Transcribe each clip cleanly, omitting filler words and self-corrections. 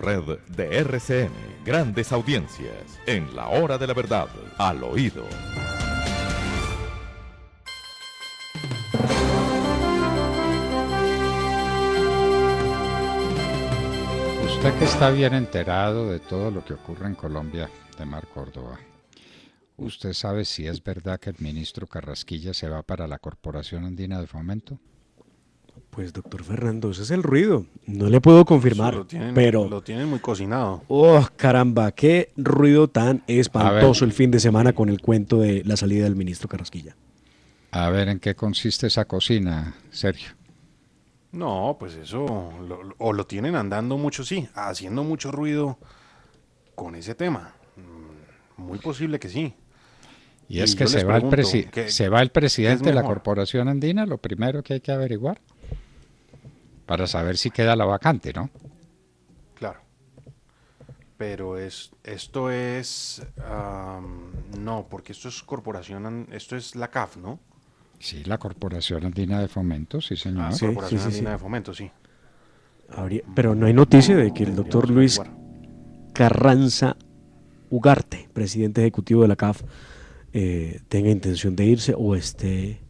red de RCN. Grandes audiencias en la hora de la verdad, al oído. Usted que está bien enterado de todo lo que ocurre en Colombia, Demar Córdoba, ¿usted sabe si es verdad que el ministro Carrasquilla se va para la Corporación Andina de Fomento? Pues doctor Fernando, ese es el ruido. No le puedo confirmar, pero... Lo tienen muy cocinado. ¡Oh, caramba! ¡Qué ruido tan espantoso el fin de semana con el cuento de la salida del ministro Carrasquilla! A ver, ¿en qué consiste esa cocina, Sergio? No, pues eso, lo tienen andando mucho, sí, haciendo mucho ruido con ese tema. Muy posible que sí. Y es que se va el presidente de la Corporación Andina, lo primero que hay que averiguar, para saber si queda la vacante, ¿no? Claro. Pero esto es... no, porque esto es corporación, esto es la CAF, ¿no? Sí, la Corporación Andina de Fomento, sí, señor. Sí, Corporación Andina de Fomento, sí. Pero no hay noticia de que el doctor Luis Carranza Ugarte, presidente ejecutivo de la CAF, tenga intención de irse o esté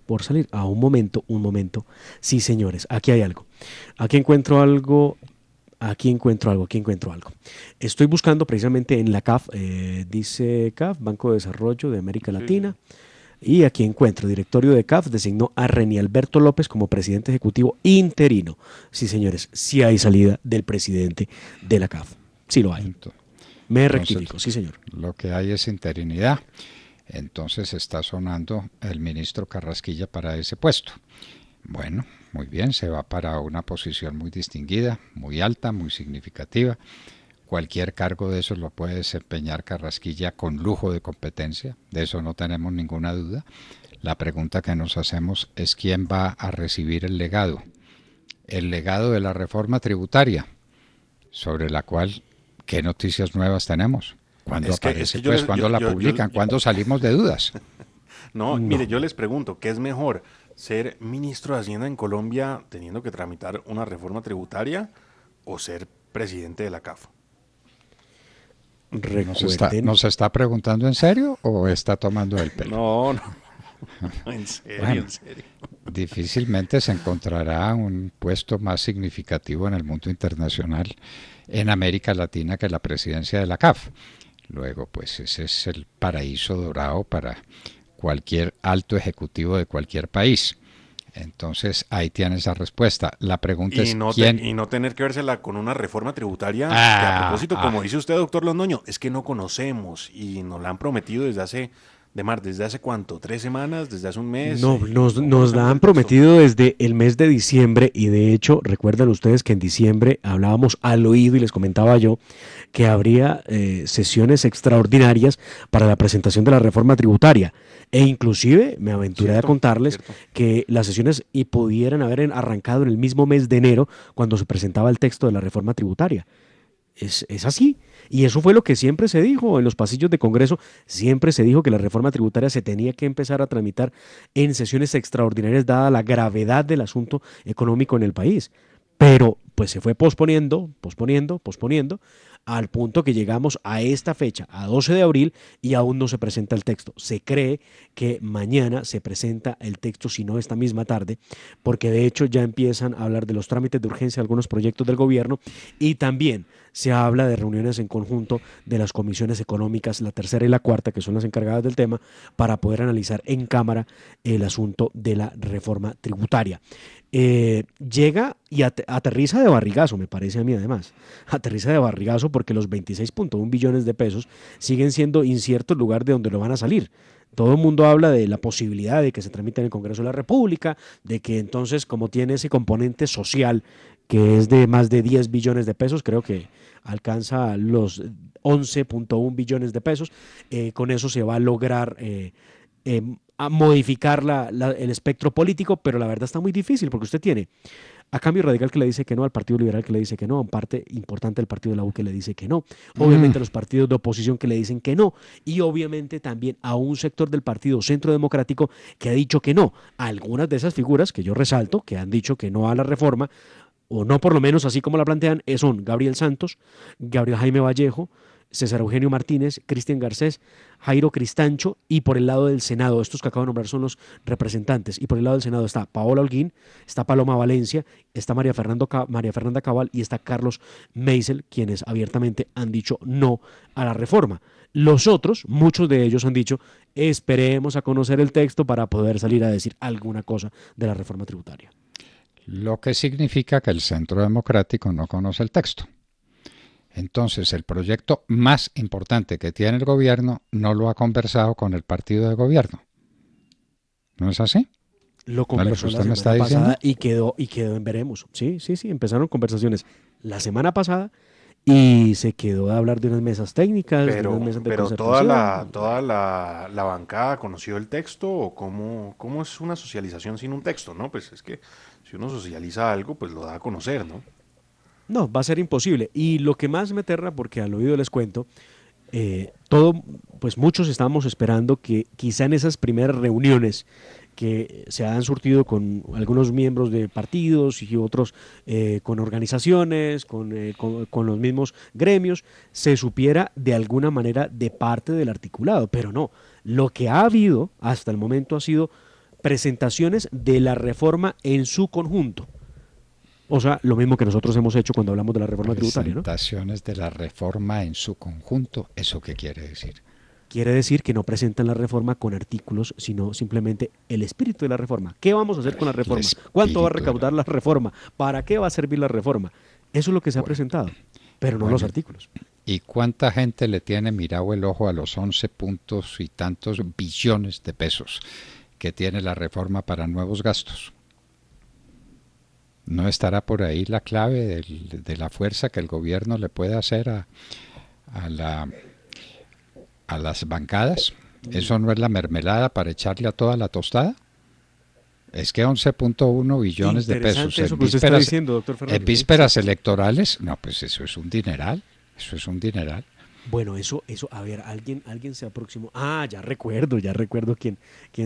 por salir. Un momento. Sí, señores, aquí hay algo. Aquí encuentro algo. Estoy buscando precisamente en la CAF, dice CAF, Banco de Desarrollo de América Latina. Sí. Y aquí encuentro, directorio de CAF designó a Reni Alberto López como presidente ejecutivo interino. Sí, señores, sí hay salida del presidente de la CAF. Sí lo hay. Me rectifico, sí, señor. Lo que hay es interinidad. Entonces está sonando el ministro Carrasquilla para ese puesto. Bueno, muy bien, se va para una posición muy distinguida, muy alta, muy significativa. Cualquier cargo de esos lo puede desempeñar Carrasquilla con lujo de competencia, de eso no tenemos ninguna duda. La pregunta que nos hacemos es quién va a recibir el legado de la reforma tributaria, sobre la cual, ¿qué noticias nuevas tenemos? ¿Cuándo aparece? ¿Cuándo la publican? ¿Cuándo salimos de dudas? No, mire, yo les pregunto, ¿qué es mejor? ¿Ser ministro de Hacienda en Colombia teniendo que tramitar una reforma tributaria o ser presidente de la CAF? ¿Nos está preguntando en serio o está tomando el pelo? No, en serio, bueno, en serio. Difícilmente se encontrará un puesto más significativo en el mundo internacional en América Latina que la presidencia de la CAF. Luego, pues ese es el paraíso dorado para cualquier alto ejecutivo de cualquier país. Entonces, ahí tiene esa respuesta. La pregunta es ¿quién? Y no tener que vérsela con una reforma tributaria, que a propósito, como dice usted, doctor Londoño, es que no conocemos y nos la han prometido desde hace ¿cuánto? ¿3 semanas? ¿Desde hace un mes? No, nos la han prometido desde el mes de diciembre y de hecho, recuerdan ustedes que en diciembre hablábamos al oído y les comentaba yo que habría sesiones extraordinarias para la presentación de la reforma tributaria e inclusive me aventuré a contarles que las sesiones pudieran haber arrancado en el mismo mes de enero cuando se presentaba el texto de la reforma tributaria. Es así. Y eso fue lo que siempre se dijo en los pasillos de Congreso. Siempre se dijo que la reforma tributaria se tenía que empezar a tramitar en sesiones extraordinarias dada la gravedad del asunto económico en el país. Pero pues se fue posponiendo, al punto que llegamos a esta fecha, a 12 de abril, y aún no se presenta el texto. Se cree que mañana se presenta el texto, si no esta misma tarde, porque de hecho ya empiezan a hablar de los trámites de urgencia de algunos proyectos del gobierno y también se habla de reuniones en conjunto de las comisiones económicas, la tercera y la cuarta, que son las encargadas del tema, para poder analizar en Cámara el asunto de la reforma tributaria. Llega y aterriza de barrigazo, me parece a mí además, aterriza de barrigazo porque los 26.1 billones de pesos siguen siendo incierto el lugar de donde lo van a salir. Todo el mundo habla de la posibilidad de que se tramite en el Congreso de la República, de que entonces, como tiene ese componente social que es de más de 10 billones de pesos, creo que alcanza los 11.1 billones de pesos, con eso se va a lograr a modificar el espectro político, pero la verdad está muy difícil porque usted tiene a Cambio Radical que le dice que no, al Partido Liberal que le dice que no, a parte importante del Partido de la U que le dice que no, obviamente a los partidos de oposición que le dicen que no, y obviamente también a un sector del Partido Centro Democrático que ha dicho que no. Algunas de esas figuras que yo resalto, que han dicho que no a la reforma, o no por lo menos así como la plantean, son Gabriel Santos, Gabriel Jaime Vallejo, César Eugenio Martínez, Cristian Garcés, Jairo Cristancho, y por el lado del Senado, estos que acabo de nombrar son los representantes, y por el lado del Senado está Paola Holguín, está Paloma Valencia, está María Fernanda Cabal y está Carlos Meisel, quienes abiertamente han dicho no a la reforma. Los otros, muchos de ellos han dicho, esperemos a conocer el texto para poder salir a decir alguna cosa de la reforma tributaria. Lo que significa que el Centro Democrático no conoce el texto. Entonces, el proyecto más importante que tiene el gobierno no lo ha conversado con el partido de gobierno. ¿No es así? Lo conversó la semana pasada y quedó en veremos. Sí, empezaron conversaciones la semana pasada y se quedó de hablar de unas mesas técnicas, de unas mesas de concertación. ¿Toda la bancada conoció el texto o cómo es una socialización sin un texto? ¿No? Pues es que si uno socializa algo, pues lo da a conocer, ¿no? No, va a ser imposible. Y lo que más me aterra, porque al oído les cuento, pues muchos estábamos esperando que quizá en esas primeras reuniones que se han surtido con algunos miembros de partidos y otros con organizaciones, con los mismos gremios, se supiera de alguna manera de parte del articulado, pero no. Lo que ha habido hasta el momento ha sido presentaciones de la reforma en su conjunto. O sea, lo mismo que nosotros hemos hecho cuando hablamos de la reforma tributaria, ¿no? Presentaciones de la reforma en su conjunto, ¿eso qué quiere decir? Quiere decir que no presentan la reforma con artículos, sino simplemente el espíritu de la reforma. ¿Qué vamos a hacer con la reforma? ¿Cuánto va a recaudar la reforma? ¿Para qué va a servir la reforma? Eso es lo que se ha presentado, pero no los artículos. ¿Y cuánta gente le tiene mirado el ojo a los 11 puntos y tantos billones de pesos que tiene la reforma para nuevos gastos? ¿No estará por ahí la clave de la fuerza que el gobierno le puede hacer a las bancadas? ¿Eso no es la mermelada para echarle a toda la tostada? Es que 11.1 billones de pesos en vísperas electorales, no, pues eso es un dineral, Bueno, eso, a ver, alguien se aproximó. Ya recuerdo quién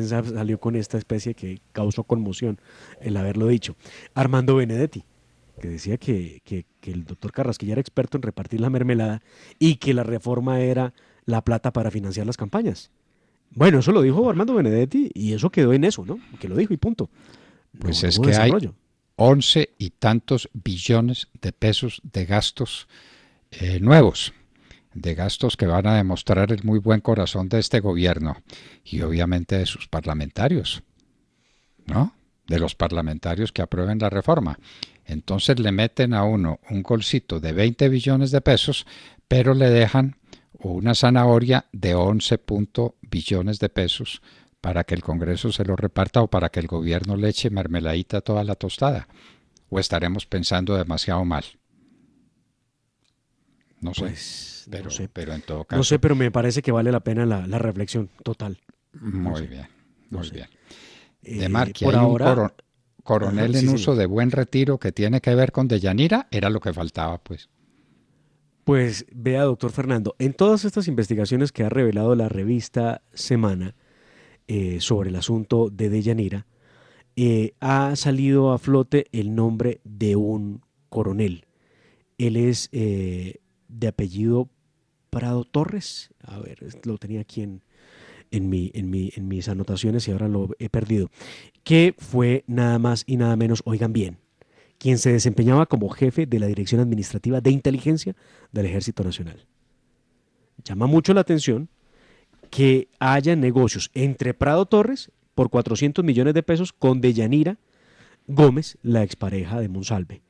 salió con esta especie que causó conmoción el haberlo dicho. Armando Benedetti, que decía que el doctor Carrasquilla era experto en repartir la mermelada y que la reforma era la plata para financiar las campañas. Bueno, eso lo dijo Armando Benedetti y eso quedó en eso, ¿no? Que lo dijo y punto. Pues es que hay 11 y tantos billones de pesos de gastos nuevos, de gastos que van a demostrar el muy buen corazón de este gobierno y obviamente de sus parlamentarios, ¿no? De los parlamentarios que aprueben la reforma. Entonces le meten a uno un golcito de 20 billones de pesos, pero le dejan una zanahoria de 11 billones de pesos para que el Congreso se lo reparta o para que el gobierno le eche mermeladita a toda la tostada. ¿O estaremos pensando demasiado mal? No sé. Pues, pero, no sé. Pero en todo caso. No sé, pero me parece que vale la pena la reflexión total. Muy bien. De Mar, que por hay ahora, un coronel en uso de buen retiro que tiene que ver con Deyanira, era lo que faltaba, pues. Pues vea, doctor Fernando, en todas estas investigaciones que ha revelado la revista Semana sobre el asunto de Deyanira, ha salido a flote el nombre de un coronel. Él es de apellido Prado Torres. A ver, lo tenía aquí en mis anotaciones y ahora lo he perdido. Que fue nada más y nada menos, oigan bien, quien se desempeñaba como jefe de la Dirección Administrativa de Inteligencia del Ejército Nacional. Llama mucho la atención que haya negocios entre Prado Torres por 400 millones de pesos con Deyanira Gómez, la expareja de Monsalve.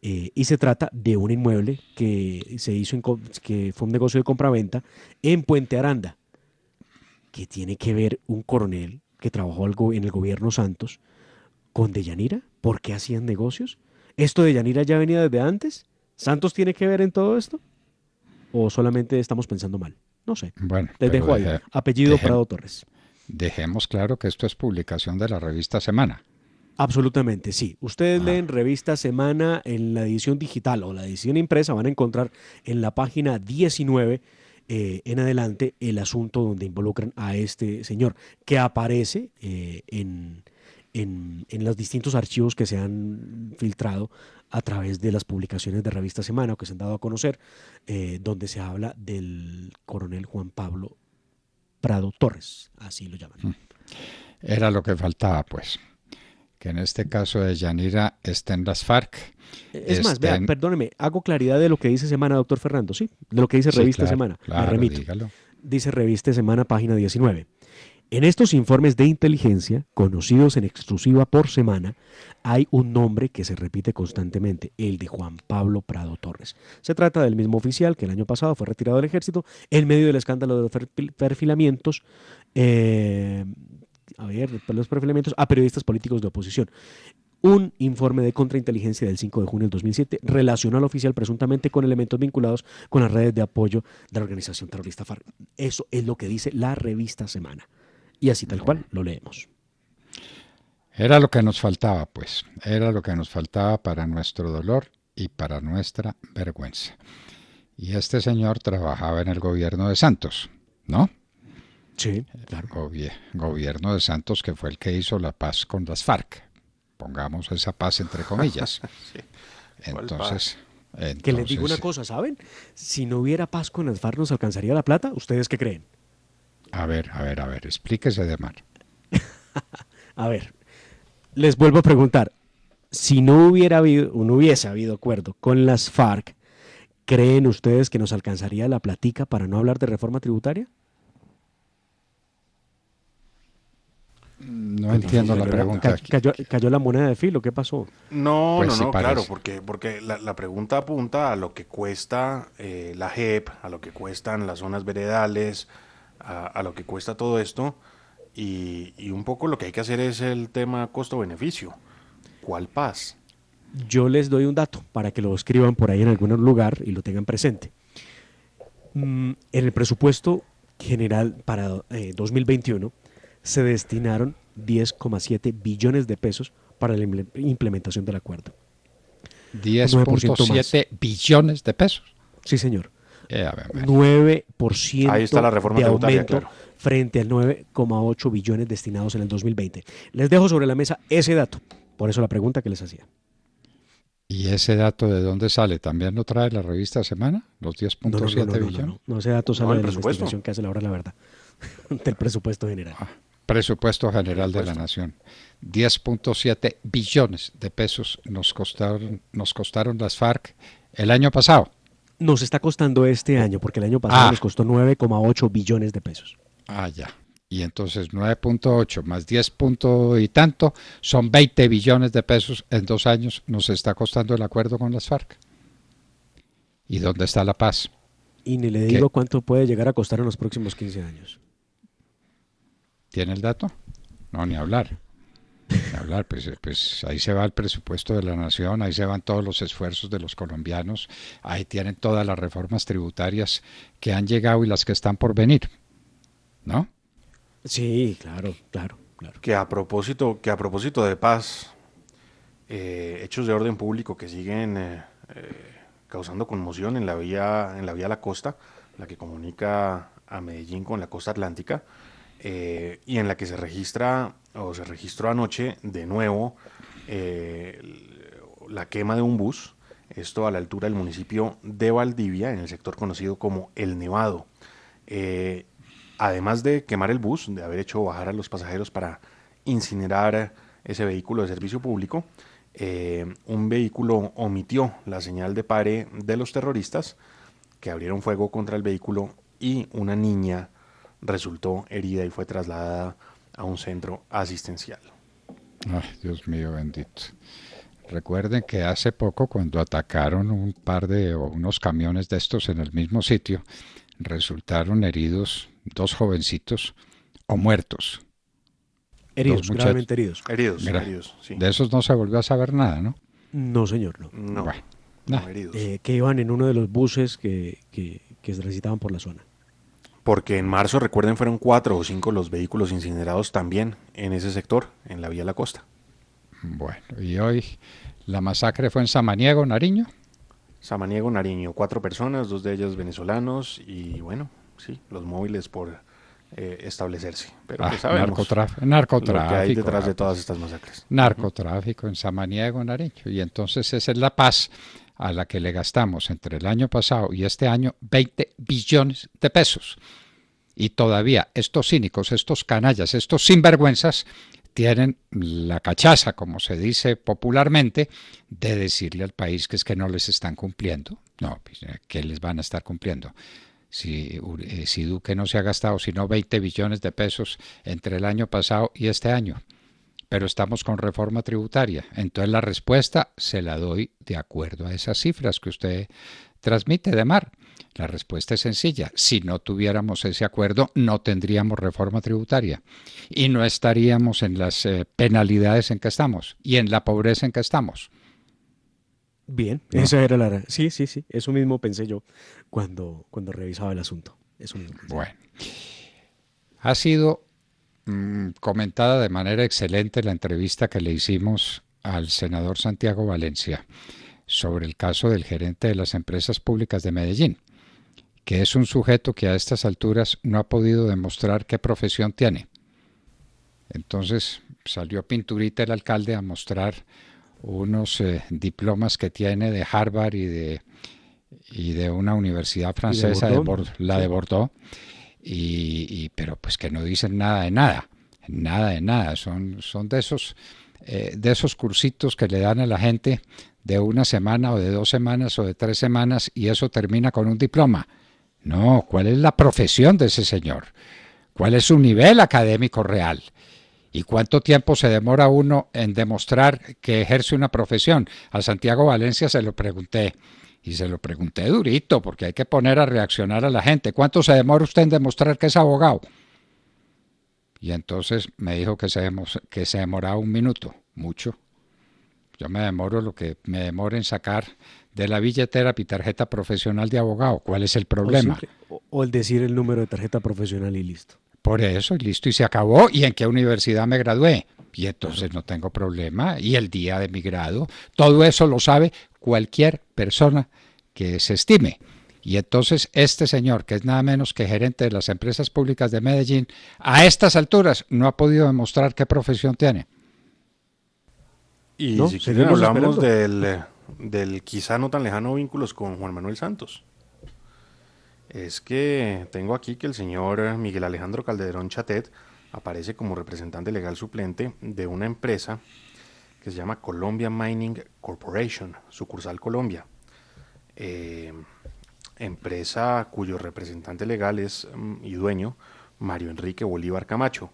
Y se trata de un inmueble que se hizo que fue un negocio de compraventa en Puente Aranda. ¿Qué tiene que ver un coronel que trabajó en el gobierno Santos con Deyanira? ¿Por qué hacían negocios? ¿Esto de Deyanira ya venía desde antes? ¿Santos tiene que ver en todo esto? ¿O solamente estamos pensando mal? No sé. Bueno, les dejo ahí. Apellido Prado Torres. Dejemos claro que esto es publicación de la revista Semana. Absolutamente, sí. Ustedes leen Revista Semana en la edición digital o la edición impresa, van a encontrar en la página 19 en adelante el asunto donde involucran a este señor, que aparece en los distintos archivos que se han filtrado a través de las publicaciones de Revista Semana o que se han dado a conocer, donde se habla del coronel Juan Pablo Prado Torres, así lo llaman. Era lo que faltaba, pues, que en este caso de Yanira estén las FARC. Es más, vea, perdóneme, hago claridad de lo que dice Semana, doctor Fernando, ¿sí? De lo que dice Revista Semana. Claro, me remito. dígalo. Dice Revista Semana, página 19. En estos informes de inteligencia, conocidos en exclusiva por Semana, hay un nombre que se repite constantemente, el de Juan Pablo Prado Torres. Se trata del mismo oficial que el año pasado fue retirado del ejército en medio del escándalo de perfilamientos, los perfilamientos a periodistas políticos de oposición. Un informe de contrainteligencia del 5 de junio del 2007 relacionó al oficial presuntamente con elementos vinculados con las redes de apoyo de la organización terrorista FARC. Eso es lo que dice la Revista Semana. Y así tal cual lo leemos. Era lo que nos faltaba, pues. Era lo que nos faltaba para nuestro dolor y para nuestra vergüenza. Y este señor trabajaba en el gobierno de Santos, ¿no? Sí, claro. Gobierno de Santos, que fue el que hizo la paz con las FARC. Pongamos esa paz entre comillas. Sí. Entonces, que les digo una cosa, ¿saben? Si no hubiera paz con las FARC, ¿nos alcanzaría la plata? ¿Ustedes qué creen? A ver, explíquese de mar. A ver, les vuelvo a preguntar. Si no hubiese habido acuerdo con las FARC, ¿creen ustedes que nos alcanzaría la platica para no hablar de reforma tributaria? No entiendo la pregunta. ¿Cayó la moneda de filo? ¿Qué pasó? No, Pues no, sí no, parece. claro, porque la pregunta apunta a lo que cuesta la JEP, a lo que cuestan las zonas veredales, a lo que cuesta todo esto, y un poco lo que hay que hacer es el tema costo-beneficio. ¿Cuál paz? Yo les doy un dato para que lo escriban por ahí en algún lugar y lo tengan presente. En el presupuesto general para 2021 se destinaron 10,7 billones de pesos para la implementación del acuerdo. 10.7 billones de pesos. Sí, señor. 9% ahí está la reforma de tributaria, aumento, claro, frente al 9,8 billones destinados en el 2020. Les dejo sobre la mesa ese dato, por eso la pregunta que les hacía. ¿Y ese dato de dónde sale? ¿También lo trae la revista Semana? ¿Los 10.7 billones? No, ese dato sale de la presupuesto investigación que hace la hora de la verdad, del presupuesto general. Presupuesto general de la Nación. 10.7 billones de pesos nos costaron las FARC el año pasado. Nos está costando este año, porque el año pasado nos costó 9,8 billones de pesos. Ya. Y entonces 9.8 más 10 punto y tanto son 20 billones de pesos en 2 años nos está costando el acuerdo con las FARC. ¿Y dónde está la paz? Y ni le digo cuánto puede llegar a costar en los próximos 15 años. ¿Tiene el dato? No, ni hablar. Pues ahí se va el presupuesto de la nación, ahí se van todos los esfuerzos de los colombianos, ahí tienen todas las reformas tributarias que han llegado y las que están por venir, ¿no? Sí, claro. Que a propósito de paz, hechos de orden público que siguen causando conmoción en la vía La Costa, la que comunica a Medellín con la costa atlántica, y en la que se registró anoche de nuevo la quema de un bus, esto a la altura del municipio de Valdivia, en el sector conocido como El Nevado. Además de quemar el bus, de haber hecho bajar a los pasajeros para incinerar ese vehículo de servicio público, un vehículo omitió la señal de pare de los terroristas que abrieron fuego contra el vehículo y una niña resultó herida y fue trasladada a un centro asistencial. Ay, Dios mío bendito. Recuerden que hace poco, cuando atacaron unos camiones de estos en el mismo sitio, resultaron heridos 2 jovencitos o muertos. Gravemente heridos. Heridos, sí. De esos no se volvió a saber nada, ¿no? No, señor, no. No, heridos. Que iban en uno de los buses que se transitaban por la zona. Porque en marzo, recuerden, fueron 4 o 5 los vehículos incinerados también en ese sector, en la vía La Costa. Bueno, y hoy la masacre fue en Samaniego, Nariño. Samaniego, Nariño, 4 personas, 2 de ellas venezolanos, y bueno, sí, los móviles por establecerse. Pero pues sabemos narcotráfico, lo que hay detrás de todas estas masacres. Narcotráfico en Samaniego, Nariño. Y entonces esa es la paz a la que le gastamos entre el año pasado y este año 20 billones de pesos. Y todavía estos cínicos, estos canallas, estos sinvergüenzas tienen la cachaza, como se dice popularmente, de decirle al país que es que no les están cumpliendo. No, que les van a estar cumpliendo. Si Duque no se ha gastado sino 20 billones de pesos entre el año pasado y este año, pero estamos con reforma tributaria. Entonces la respuesta se la doy de acuerdo a esas cifras que usted transmite de Mar. La respuesta es sencilla. Si no tuviéramos ese acuerdo, no tendríamos reforma tributaria y no estaríamos en las penalidades en que estamos y en la pobreza en que estamos. Bien, ¿no? Esa era la... Sí, eso mismo pensé yo cuando revisaba el asunto. Eso mismo pensé. Bueno, ha sido comentada de manera excelente la entrevista que le hicimos al senador Santiago Valencia sobre el caso del gerente de las empresas públicas de Medellín, que es un sujeto que a estas alturas no ha podido demostrar qué profesión tiene. Entonces salió pinturita el alcalde a mostrar unos diplomas que tiene de Harvard y de una universidad francesa, de Bordeaux, pero pues que no dicen nada de nada, son de esos cursitos que le dan a la gente de una semana o de 2 semanas o de 3 semanas y eso termina con un diploma. No, ¿cuál es la profesión de ese señor? ¿Cuál es su nivel académico real? ¿Y cuánto tiempo se demora uno en demostrar que ejerce una profesión? A Santiago Valencia se lo pregunté, y se lo pregunté durito, porque hay que poner a reaccionar a la gente. ¿Cuánto se demora usted en demostrar que es abogado? Y entonces me dijo que se demoraba 1 minuto, mucho. Yo me demoro lo que me demoro en sacar de la billetera mi tarjeta profesional de abogado. ¿Cuál es el problema? O el decir el número de tarjeta profesional y listo. Por eso, y listo, y se acabó. ¿Y en qué universidad me gradué? Y entonces no tengo problema. Y el día de mi grado, todo eso lo sabe cualquier persona que se estime. Y entonces este señor, que es nada menos que gerente de las empresas públicas de Medellín, a estas alturas no ha podido demostrar qué profesión tiene. Y ¿no? Si quieren hablamos del quizá no tan lejano vínculos con Juan Manuel Santos. Es que tengo aquí que el señor Miguel Alejandro Calderón Chatet aparece como representante legal suplente de una empresa que se llama Colombia Mining Corporation, sucursal Colombia. Empresa cuyo representante legal es y dueño Mario Enrique Bolívar Camacho,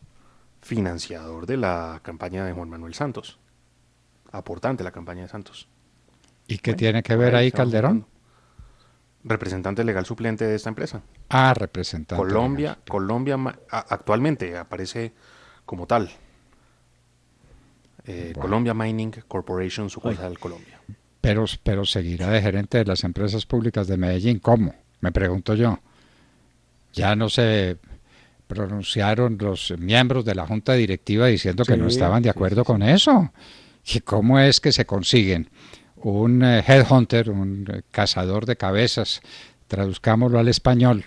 financiador de la campaña de Juan Manuel Santos, aportante a la campaña de Santos. ¿Y qué tiene que ver ahí Calderón? Representante legal suplente de esta empresa. Ah, representante. Colombia actualmente aparece como tal. Bueno. Colombia Mining Corporation, sucursal Colombia. Pero seguirá de gerente de las empresas públicas de Medellín. ¿Cómo? Me pregunto yo. Ya no se pronunciaron los miembros de la junta directiva diciendo que no estaban de acuerdo con eso. ¿Y cómo es que se consiguen un headhunter, un cazador de cabezas, traduzcámoslo al español,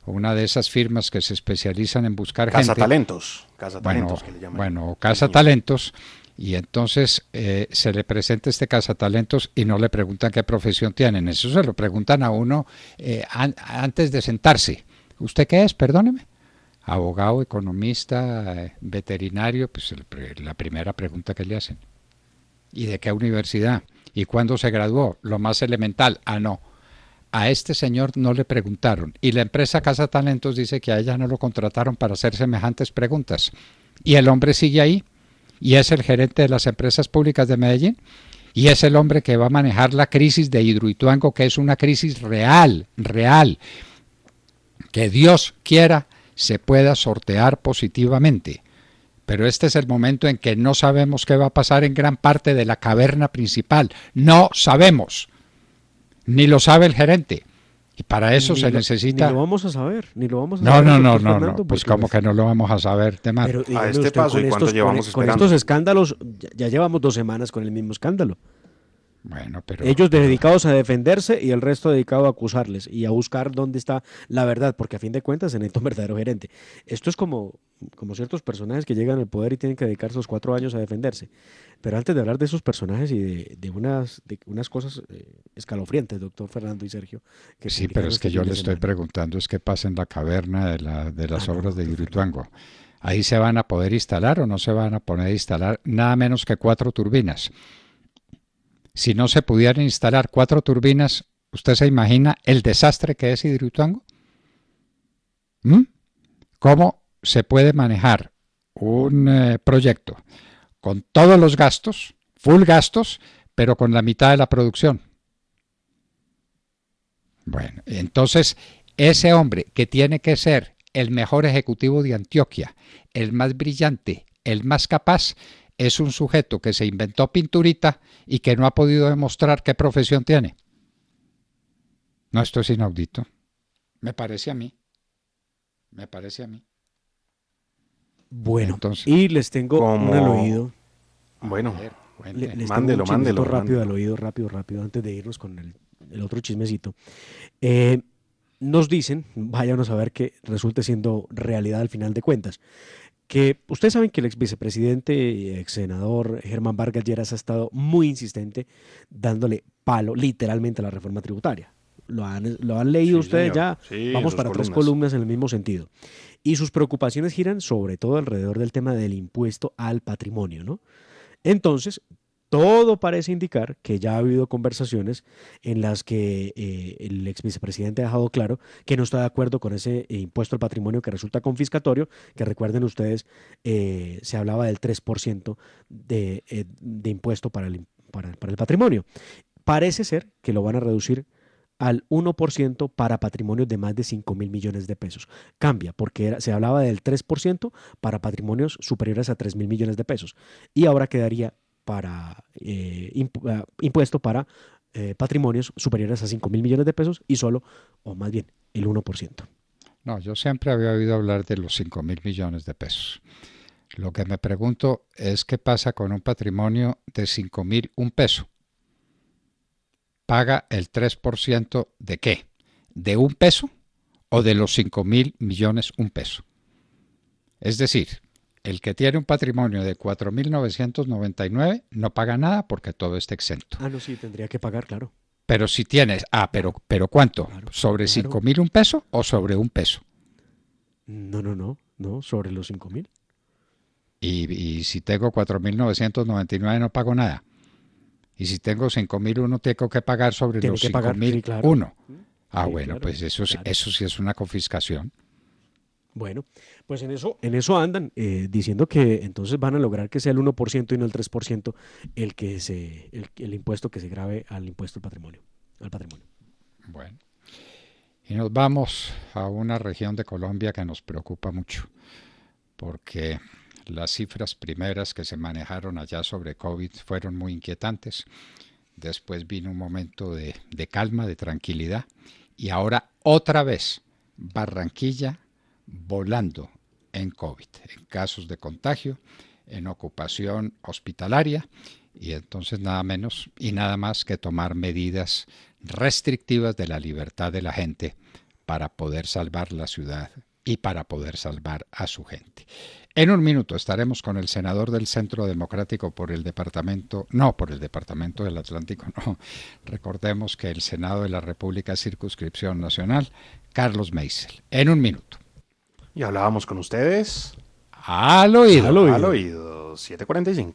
una de esas firmas que se especializan en buscar gente. Cazatalentos que le llaman. Bueno, cazatalentos, y entonces se le presenta este cazatalentos y no le preguntan qué profesión tienen. Eso se lo preguntan a uno antes de sentarse. ¿Usted qué es? Perdóneme. Abogado, economista, veterinario, pues la primera pregunta que le hacen. ¿Y de qué universidad? ¿Y cuándo se graduó? Lo más elemental. No. A este señor no le preguntaron. Y la empresa Casa Talentos dice que a ella no lo contrataron para hacer semejantes preguntas. Y el hombre sigue ahí. Y es el gerente de las empresas públicas de Medellín. Y es el hombre que va a manejar la crisis de Hidroituango, que es una crisis real. Que Dios quiera se pueda sortear positivamente. Pero este es el momento en que no sabemos qué va a pasar en gran parte de la caverna principal. No sabemos. Ni lo sabe el gerente. Y para eso se necesita... Ni lo vamos a saber. No. Pues como que no lo vamos a saber, Temar. Pero a este paso, ¿y cuánto llevamos esperando? Con estos escándalos, ya llevamos 2 semanas con el mismo escándalo. Bueno, pero Ellos dedicados a defenderse y el resto dedicado a acusarles y a buscar dónde está la verdad, porque a fin de cuentas se necesita un verdadero gerente. Esto es como ciertos personajes que llegan al poder y tienen que dedicar sus 4 años a defenderse. Pero antes de hablar de esos personajes y de unas cosas escalofriantes, doctor Fernando y Sergio, que sí, pero publicaron es este que yo fin le de estoy semana. preguntando es qué pasa en la caverna de las No, obras de doctor Fernando. Hidroituango. ¿Ahí se van a poder instalar o no se van a poder instalar nada menos que 4 turbinas? Si no se pudieran instalar 4 turbinas, ¿usted se imagina el desastre que es Hidroituango? ¿Mm? ¿Cómo se puede manejar un proyecto con todos los gastos, full gastos, pero con la mitad de la producción? Bueno, entonces ese hombre que tiene que ser el mejor ejecutivo de Antioquia, el más brillante, el más capaz, es un sujeto que se inventó pinturita y que no ha podido demostrar qué profesión tiene. No, esto es inaudito. Me parece a mí. Me parece a mí. Bueno, Entonces, y les tengo un al Como, oído. a bueno, ver, cuente. Les tengo un mándelo, chismecito mándelo, rápido al mándelo. oído, rápido, antes de irnos con el otro chismecito. Eh, Nos dicen, váyanos a ver que resulte siendo realidad al final de cuentas, que ustedes saben que el ex vicepresidente y ex senador Germán Vargas Lleras ha estado muy insistente dándole palo literalmente a la reforma tributaria. Lo han leído Sí, ustedes señor. ya, Sí, en vamos sus para 3 columnas. columnas en el mismo sentido. Y sus preocupaciones giran sobre todo alrededor del tema del impuesto al patrimonio, ¿no? Entonces, todo parece indicar que ya ha habido conversaciones en las que el ex vicepresidente ha dejado claro que no está de acuerdo con ese impuesto al patrimonio que resulta confiscatorio, que recuerden ustedes, se hablaba del 3% de impuesto para el patrimonio. Parece ser que lo van a reducir al 1% para patrimonios de más de 5.000 millones de pesos. Cambia, porque se hablaba del 3% para patrimonios superiores a 3.000 millones de pesos. Y ahora quedaría para impuesto para patrimonios superiores a 5.000 millones de pesos y solo, o más bien, el 1%. No, yo siempre había oído hablar de los 5.000 millones de pesos. Lo que me pregunto es qué pasa con un patrimonio de 5.001 pesos. ¿Paga el 3% de qué? ¿De 1 peso o de los 5.000 millones 1 peso? Es decir, el que tiene un patrimonio de 4.999 no paga nada porque todo está exento. Ah, no, sí, tendría que pagar, claro. Pero si tienes, Claro, pero ¿cuánto? claro, ¿Sobre claro. 5.001 pesos o sobre 1 peso? No, sobre los 5.000. Y si tengo 4.999 no pago nada. Y si tengo 5.001 tengo que pagar sobre Tiene los que cinco pagar, mil sí, claro. uno. Ah, Sí, bueno, claro, pues eso, claro. eso sí es una confiscación. Bueno, pues en eso andan diciendo que entonces van a lograr que sea el 1% y no el 3% el impuesto que se grave al impuesto al patrimonio. Bueno, y nos vamos a una región de Colombia que nos preocupa mucho, porque las cifras primeras que se manejaron allá sobre COVID fueron muy inquietantes. Después vino un momento de calma, de tranquilidad, y ahora otra vez Barranquilla volando en COVID, en casos de contagio, en ocupación hospitalaria, y entonces nada menos y nada más que tomar medidas restrictivas de la libertad de la gente para poder salvar la ciudad y para poder salvar a su gente. En un minuto estaremos con el senador del Centro Democrático por el departamento, no por el departamento del Atlántico, no. Recordemos que el Senado de la República es circunscripción nacional, Carlos Meisel. En un minuto. Y hablábamos con ustedes Al oído. Al al oído. oído, 7:45.